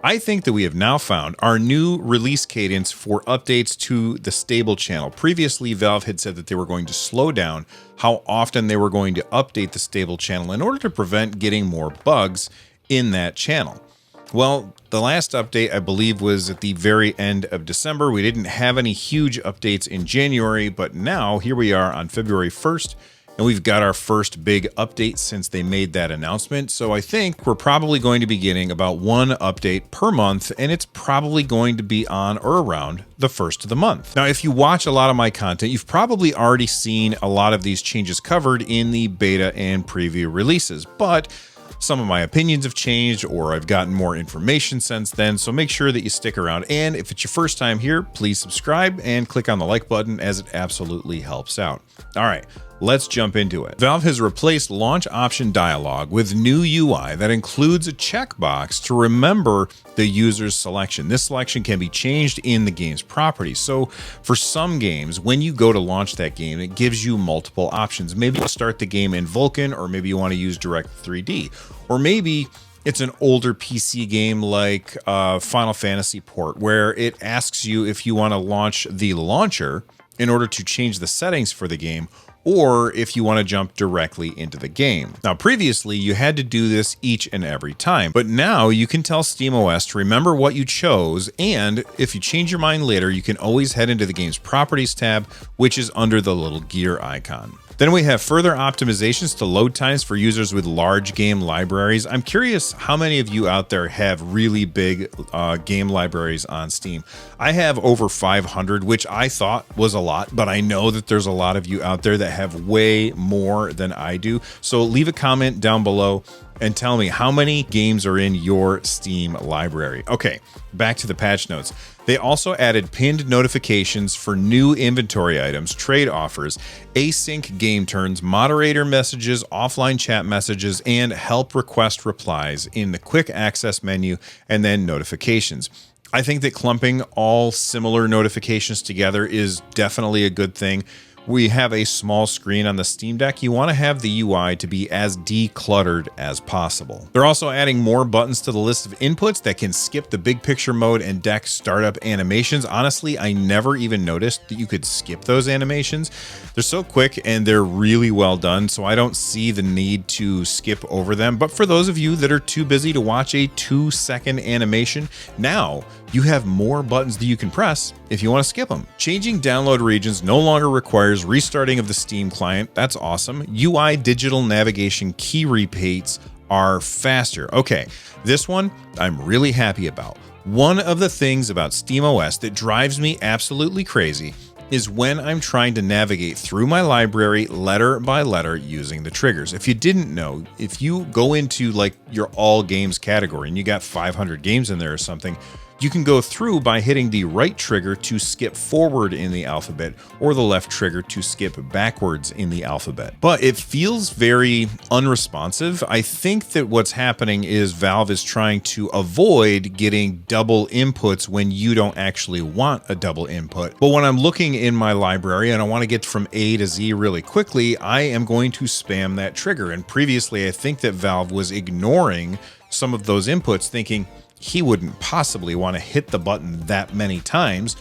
I think that we have now found our new release cadence for updates to the stable channel. Previously, Valve had said that they were going to slow down how often they were going to update the stable channel in order to prevent getting more bugs in that channel. Well, the last update, I believe, was at the very end of December. We didn't have any huge updates in January, but now here we are on February 1st. And we've got our first big update since they made that announcement. So I think we're probably going to be getting about one update per month, and it's probably going to be on or around the first of the month. Now, if you watch a lot of my content, you've probably already seen a lot of these changes covered in the beta and preview releases, but some of my opinions have changed, or I've gotten more information since then, so make sure that you stick around. And if it's your first time here, please subscribe and click on the like button, as it absolutely helps out. All right, let's jump into it. Valve has replaced launch option dialog with new UI that includes a checkbox to remember the user's selection. This selection can be changed in the game's properties. So for some games, when you go to launch that game, it gives you multiple options. Maybe you'll start the game in Vulkan, or maybe you want to use Direct 3D, or maybe it's an older PC game like Final Fantasy port, where it asks you if you want to launch the launcher in order to change the settings for the game, or if you want to jump directly into the game. Now, previously, you had to do this each and every time, but now you can tell SteamOS to remember what you chose, and if you change your mind later, you can always head into the game's Properties tab, which is under the little gear icon. Then we have further optimizations to load times for users with large game libraries. I'm curious how many of you out there have really big game libraries on Steam. I have over 500, which I thought was a lot, but I know that there's a lot of you out there that have way more than I do. So leave a comment down below and tell me how many games are in your Steam library. Okay, back to the patch notes. They also added pinned notifications for new inventory items, trade offers, async game turns, moderator messages, offline chat messages, and help request replies in the quick access menu, and then notifications. I think that clumping all similar notifications together is definitely a good thing. We have a small screen on the Steam Deck. You want to have the UI to be as decluttered as possible. They're also adding more buttons to the list of inputs that can skip the big picture mode and deck startup animations. Honestly, I never even noticed that you could skip those animations. They're so quick and they're really well done, so I don't see the need to skip over them. But for those of you that are too busy to watch a 2-second animation, now you have more buttons that you can press if you want to skip them. Changing download regions no longer requires restarting of the Steam client. That's awesome. UI digital navigation key repeats are faster. Okay, this one I'm really happy about. One of the things about SteamOS that drives me absolutely crazy is when I'm trying to navigate through my library letter by letter using the triggers. If you didn't know, if you go into like your all games category and you got 500 games in there or something, you can go through by hitting the right trigger to skip forward in the alphabet, or the left trigger to skip backwards in the alphabet. But it feels very unresponsive. I think that what's happening is Valve is trying to avoid getting double inputs when you don't actually want a double input. But when I'm looking in my library and I want to get from A to Z really quickly, I am going to spam that trigger. And previously, I think that Valve was ignoring some of those inputs, thinking he wouldn't possibly want to hit the button that many times,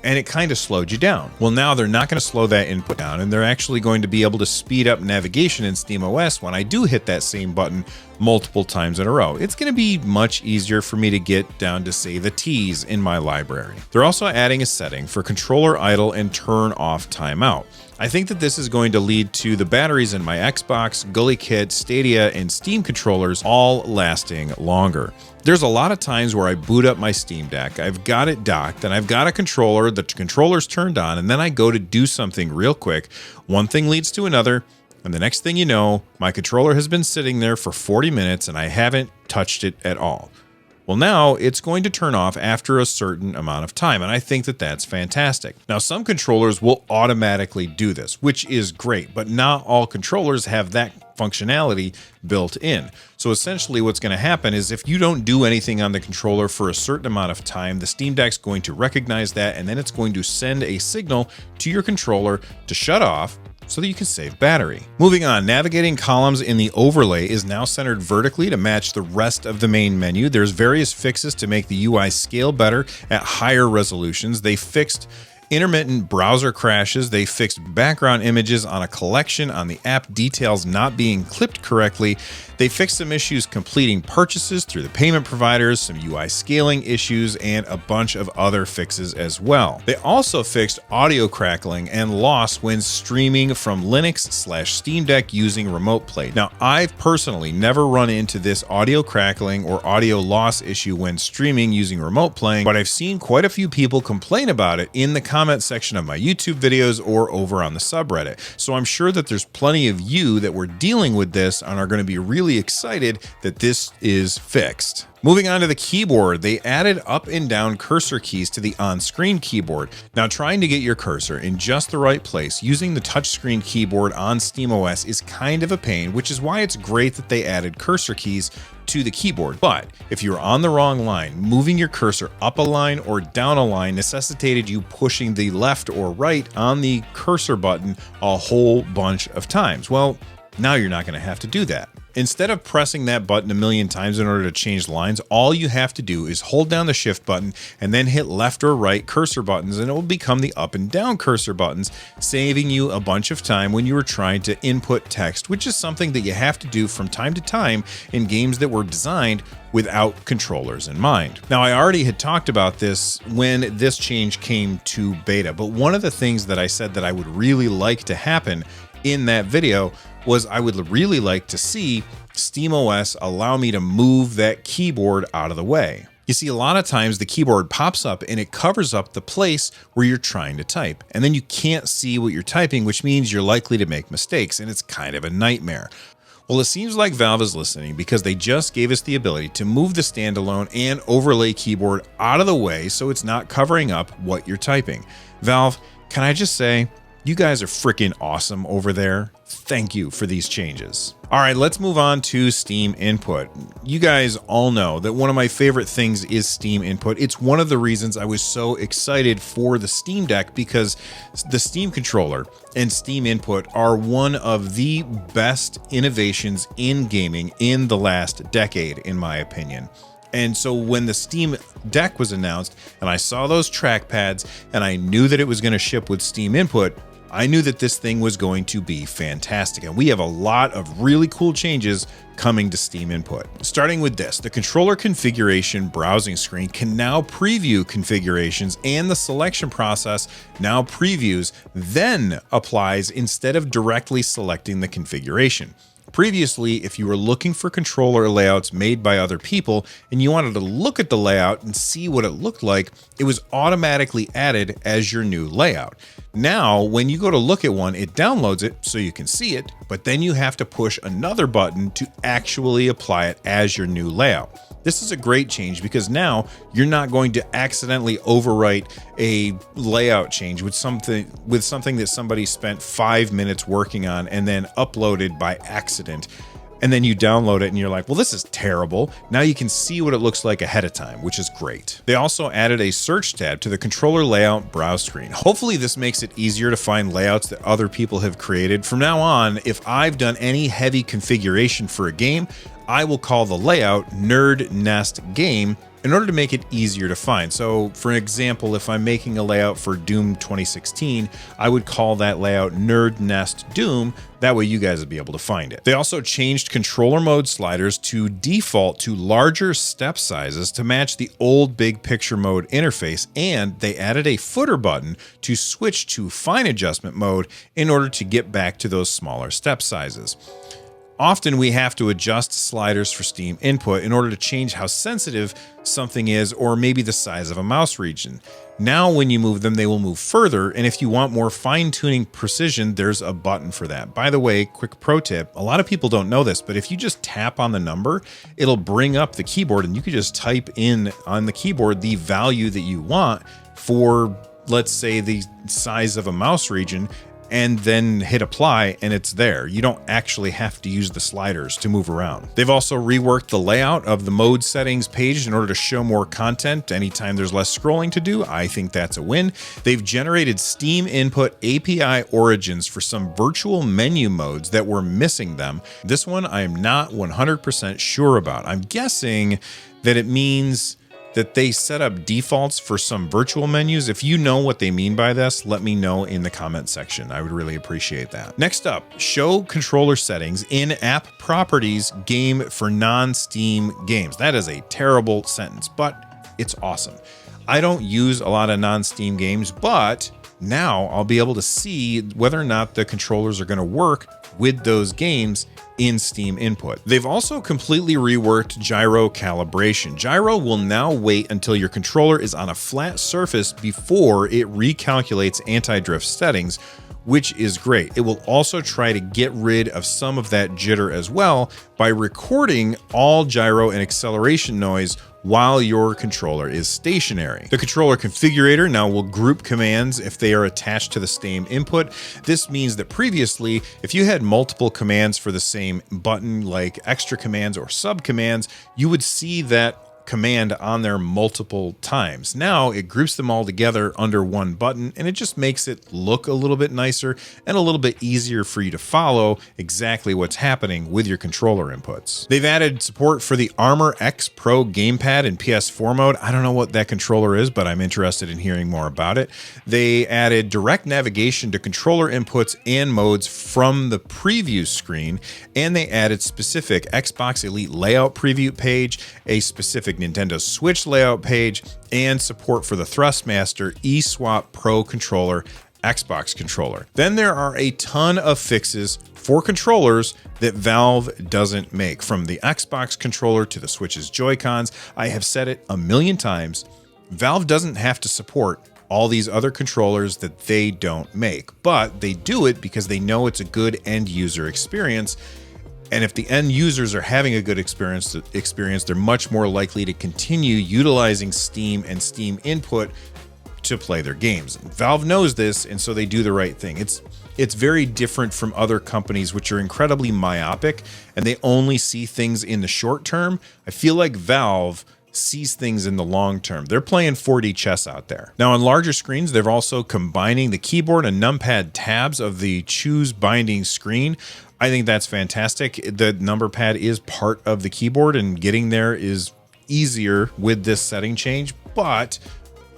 and it kind of slowed you down. Well, now they're not going to slow that input down, and they're actually going to be able to speed up navigation in SteamOS when I do hit that same button multiple times in a row. It's going to be much easier for me to get down to, say, the T's in my library. They're also adding a setting for controller idle and turn off timeout. I think that this is going to lead to the batteries in my Xbox, Gully Kit, Stadia, and Steam controllers all lasting longer. There's a lot of times where I boot up my Steam Deck, I've got it docked, and I've got a controller, the controller's turned on, and then I go to do something real quick. One thing leads to another, and the next thing you know, my controller has been sitting there for 40 minutes and I haven't touched it at all. Well, now it's going to turn off after a certain amount of time, and I think that that's fantastic. Now, some controllers will automatically do this, which is great, but not all controllers have that functionality built in. So essentially what's going to happen is if you don't do anything on the controller for a certain amount of time, the Steam Deck's going to recognize that, and then it's going to send a signal to your controller to shut off, so that you can save battery. Moving on, navigating columns in the overlay is now centered vertically to match the rest of the main menu. There's various fixes to make the UI scale better at higher resolutions. They fixed intermittent browser crashes. They fixed background images on a collection on the app details not being clipped correctly. They fixed some issues completing purchases through the payment providers, some UI scaling issues, and a bunch of other fixes as well. They also fixed audio crackling and loss when streaming from Linux/Steam Deck using Remote Play. Now, I've personally never run into this audio crackling or audio loss issue when streaming using Remote Play, but I've seen quite a few people complain about it in the comment section of my YouTube videos or over on the subreddit. So I'm sure that there's plenty of you that were dealing with this and are going to be really excited that this is fixed. Moving on to the keyboard, they added up and down cursor keys to the on-screen keyboard. Now, trying to get your cursor in just the right place using the touchscreen keyboard on SteamOS is kind of a pain, which is why it's great that they added cursor keys to the keyboard. But if you're on the wrong line, moving your cursor up a line or down a line necessitated you pushing the left or right on the cursor button a whole bunch of times. Well, now you're not going to have to do that. Instead of pressing that button a million times in order to change lines, all you have to do is hold down the shift button and then hit left or right cursor buttons, and it will become the up and down cursor buttons, saving you a bunch of time when you were trying to input text, which is something that you have to do from time to time in games that were designed without controllers in mind. Now, I already had talked about this when this change came to beta, but one of the things that I said that I would really like to happen in that video was I would really like to see SteamOS allow me to move that keyboard out of the way. You see, a lot of times the keyboard pops up and it covers up the place where you're trying to type, and then you can't see what you're typing, which means you're likely to make mistakes, and it's kind of a nightmare. Well, it seems like Valve is listening because they just gave us the ability to move the standalone and overlay keyboard out of the way so it's not covering up what you're typing. Valve, can I just say, you guys are freaking awesome over there. Thank you for these changes. All right, let's move on to Steam Input. You guys all know that one of my favorite things is Steam Input. It's one of the reasons I was so excited for the Steam Deck, because the Steam controller and Steam Input are one of the best innovations in gaming in the last decade, in my opinion. And so when the Steam Deck was announced and I saw those trackpads and I knew that it was going to ship with Steam Input, I knew that this thing was going to be fantastic. And we have a lot of really cool changes coming to Steam Input. Starting with this, the controller configuration browsing screen can now preview configurations, and the selection process now previews, then applies instead of directly selecting the configuration. Previously, if you were looking for controller layouts made by other people and you wanted to look at the layout and see what it looked like, it was automatically added as your new layout. Now, when you go to look at one, it downloads it so you can see it, but then you have to push another button to actually apply it as your new layout. This is a great change because now you're not going to accidentally overwrite a layout change with something that somebody spent 5 minutes working on and then uploaded by accident. And then you download it and you're like, well, this is terrible. Now you can see what it looks like ahead of time, which is great. They also added a search tab to the controller layout browse screen. Hopefully this makes it easier to find layouts that other people have created. From now on, if I've done any heavy configuration for a game, I will call the layout NerdNest Game in order to make it easier to find. So for example, if I'm making a layout for Doom 2016, I would call that layout NerdNest Doom. That way you guys would be able to find it. They also changed controller mode sliders to default to larger step sizes to match the old big picture mode interface, and they added a footer button to switch to fine adjustment mode in order to get back to those smaller step sizes. Often we have to adjust sliders for Steam Input in order to change how sensitive something is, or maybe the size of a mouse region. Now when you move them, they will move further, and if you want more fine-tuning precision, there's a button for that. By the way, quick pro tip, a lot of people don't know this, but if you just tap on the number, it'll bring up the keyboard and you can just type in on the keyboard the value that you want for, let's say, the size of a mouse region, and then hit apply and it's there. You don't actually have to use the sliders to move around. They've also reworked the layout of the mode settings page in order to show more content anytime there's less scrolling to do. I think that's a win. They've generated Steam input API origins for some virtual menu modes that were missing them. This one I am not 100% sure about. I'm guessing that it means that they set up defaults for some virtual menus. If you know what they mean by this, let me know in the comment section. I would really appreciate that. Next up, show controller settings in app properties game for non-Steam games. That is a terrible sentence, but it's awesome. I don't use a lot of non-Steam games, but now I'll be able to see whether or not the controllers are going to work with those games in Steam input. They've also completely reworked gyro calibration. Gyro will now wait until your controller is on a flat surface before it recalculates anti-drift settings, which is great. It will also try to get rid of some of that jitter as well by recording all gyro and acceleration noise while your controller is stationary. The controller configurator now will group commands if they are attached to the same input. This means that previously, if you had multiple commands for the same button, like extra commands or sub commands, you would see that command on there multiple times. Now it groups them all together under one button, and it just makes it look a little bit nicer and a little bit easier for you to follow exactly what's happening with your controller inputs. They've added support for the Armor X Pro gamepad in PS4 mode. I don't know what that controller is, but I'm interested in hearing more about it. They added direct navigation to controller inputs and modes from the preview screen, and they added specific Xbox Elite layout preview page, a specific Nintendo Switch layout page, and support for the Thrustmaster eSwap Pro controller, Xbox controller. Then there are a ton of fixes for controllers that Valve doesn't make, from the Xbox controller to the Switch's Joy-Cons. I have said it a million times, Valve doesn't have to support all these other controllers that they don't make, but they do it because they know it's a good end user experience. And if the end users are having a good experience, they're much more likely to continue utilizing Steam and Steam input to play their games. Valve knows this, and so they do the right thing. It's very different from other companies, which are incredibly myopic, and they only see things in the short term. I feel like Valve sees things in the long term. They're playing 4D chess out there. Now, on larger screens, they're also combining the keyboard and numpad tabs of the choose binding screen. I think that's fantastic. The number pad is part of the keyboard, and getting there is easier with this setting change, but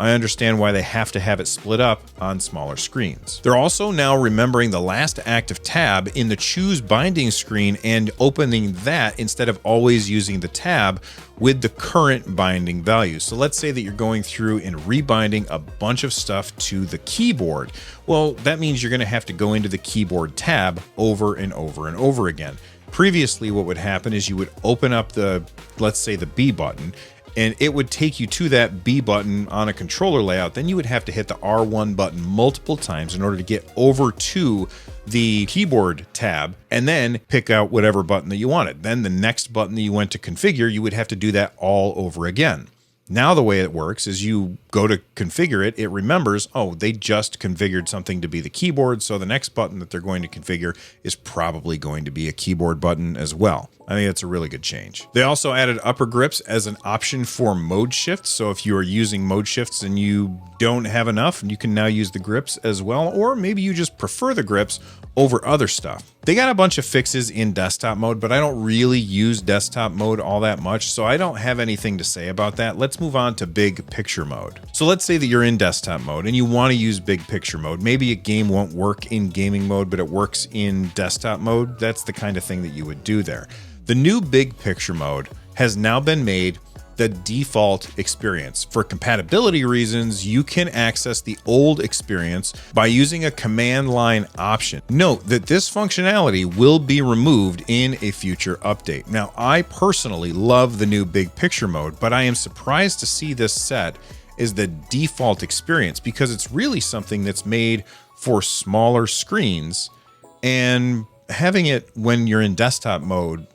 I understand why they have to have it split up on smaller screens. They're also now remembering the last active tab in the choose binding screen and opening that instead of always using the tab with the current binding value. So let's say that you're going through and rebinding a bunch of stuff to the keyboard. Well, that means you're going to have to go into the keyboard tab over and over and over again. Previously, what would happen is you would open up the, let's say, the B button, and it would take you to that B button on a controller layout. Then you would have to hit the R1 button multiple times in order to get over to the keyboard tab and then pick out whatever button that you wanted. Then the next button that you went to configure, you would have to do that all over again. Now the way it works is you go to configure it, it remembers, oh, they just configured something to be the keyboard, so the next button that they're going to configure is probably going to be a keyboard button as well. I think that's a really good change. They also added upper grips as an option for mode shifts. So if you are using mode shifts and you don't have enough, you can now use the grips as well, or maybe you just prefer the grips over other stuff. They got a bunch of fixes in desktop mode, but I don't really use desktop mode all that much, so I don't have anything to say about that. Let's move on to big picture mode. So let's say that you're in desktop mode and you want to use big picture mode. Maybe a game won't work in gaming mode, but it works in desktop mode. That's the kind of thing that you would do there. The new big picture mode has now been made the default experience. For compatibility reasons, you can access the old experience by using a command line option. Note that this functionality will be removed in a future update. Now, I personally love the new big picture mode, but I am surprised to see this set as the default experience because it's really something that's made for smaller screens, and having it when you're in desktop mode,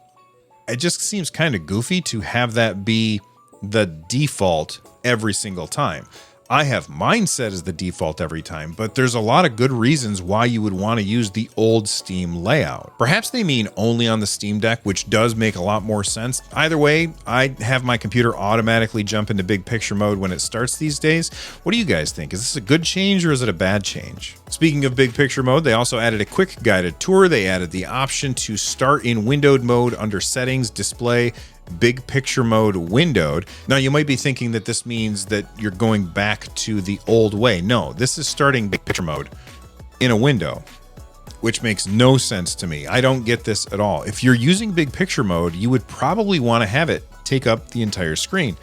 it just seems kind of goofy to have that be the default every single time. I have mine set as the default every time, but there's a lot of good reasons why you would want to use the old Steam layout. Perhaps they mean only on the Steam Deck, which does make a lot more sense. Either way, I have my computer automatically jump into big picture mode when it starts these days. What do you guys think? Is this a good change or is it a bad change? Speaking of big picture mode, they also added a quick guided tour. They added the option to start in windowed mode under settings, display, big picture mode windowed. Now you might be thinking that this means that you're going back to the old way. No, this is starting big picture mode in a window, which makes no sense to me. I don't get this at all. If you're using big picture mode, you would probably want to have it take up the entire screen.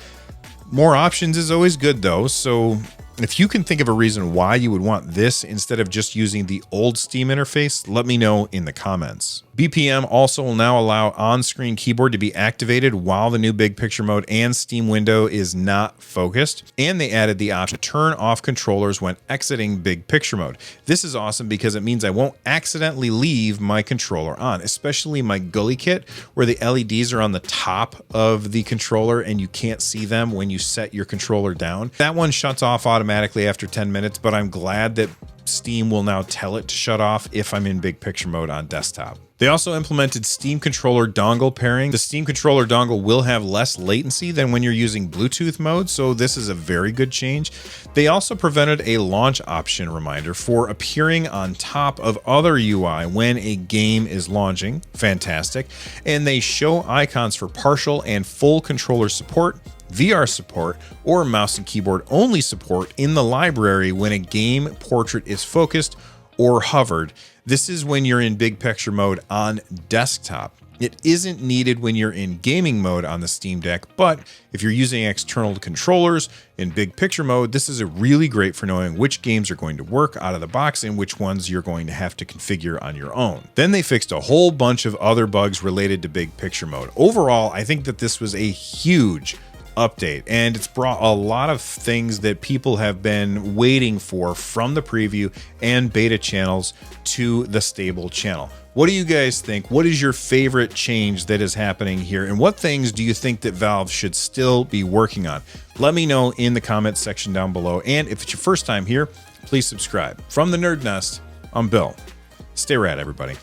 More options is always good though, so if you can think of a reason why you would want this instead of just using the old Steam interface, let me know in the comments. BPM also will now allow on-screen keyboard to be activated while the new big picture mode and Steam window is not focused. And they added the option to turn off controllers when exiting big picture mode. This is awesome because it means I won't accidentally leave my controller on, especially my Gully kit where the LEDs are on the top of the controller and you can't see them when you set your controller down. That one shuts off automatically after 10 minutes, but I'm glad that Steam will now tell it to shut off if I'm in big picture mode on desktop. They also implemented Steam controller dongle pairing. The Steam controller dongle will have less latency than when you're using Bluetooth mode, so this is a very good change. They also prevented a launch option reminder for appearing on top of other UI when a game is launching. Fantastic. And they show icons for partial and full controller support, VR support, or mouse and keyboard only support in the library when a game portrait is focused or hovered. This is when you're in big picture mode on desktop. It isn't needed when you're in gaming mode on the Steam Deck, but if you're using external controllers in big picture mode, this is really great for knowing which games are going to work out of the box and which ones you're going to have to configure on your own. Then they fixed a whole bunch of other bugs related to big picture mode. Overall, I think that this was a huge update, and it's brought a lot of things that people have been waiting for from the preview and beta channels to the stable channel. What do you guys think? What is your favorite change that is happening here, and what things do you think that Valve should still be working on? Let me know in the comments section down below, and if it's your first time here, please subscribe. From the Nerd Nest, I'm Bill. Stay rad, everybody.